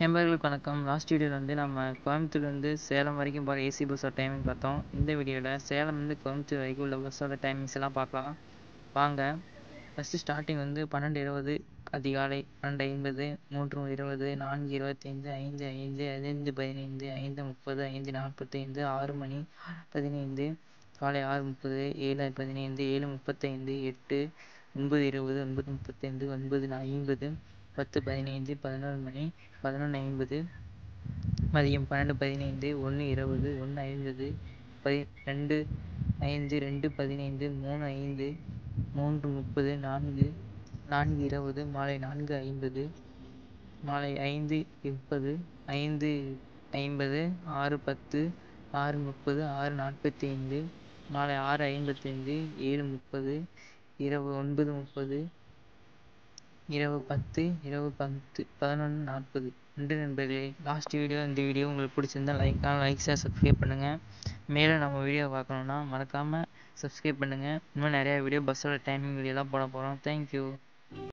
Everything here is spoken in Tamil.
நண்பர்களுக்கு வணக்கம். லாஸ்ட் வீடியோவில் வந்து நம்ம கோயம்புத்தூர்லேருந்து சேலம் வரைக்கும் போகிற ஏசி பஸ்ஸோட டைமிங் பார்த்தோம். இந்த வீடியோவில் சேலம்லேருந்து கோயம்புத்தூர் வரைக்கும் உள்ள பஸ்ஸோட டைமிங்ஸ் எல்லாம் பார்க்கலாம் வாங்க. ஃபஸ்ட்டு ஸ்டார்டிங் வந்து 12:20 அதிகாலை, 12:50, 3:20, 4:25, 5:05, 5:15, 5:30, 5:45, 6 மணி, 15, காலை 6:30, 7:15, 7:35, 8, 9:20, 9:35, 9:50, 10:15, 11 மணி, 11:50, மதியம் 12:15, 1:20, 1:50, 2:05, 2:15, 3:05, 3:30, 4, 4:20, மாலை 4:50, மாலை 5:30, 5:50, 6:10, 6:30, 6:45, மாலை 6:55, 7:30, இரவு 9:30, இரவு 10, இரவு 10, 11:40. நன்றி நண்பர்களே. லாஸ்ட் வீடியோ இந்த வீடியோ உங்களுக்கு பிடிச்சிருந்தா லைக் ஷேர் சப்ஸ்கிரைப் பண்ணுங்கள். மேலும் நம்ம வீடியோ பார்க்கணுன்னா மறக்காமல் சப்ஸ்கிரைப் பண்ணுங்கள். இன்னும் நிறையா வீடியோ பஸ்ஸோட டைமிங் வீடியோலாம் போட போகிறோம். தேங்க்யூ.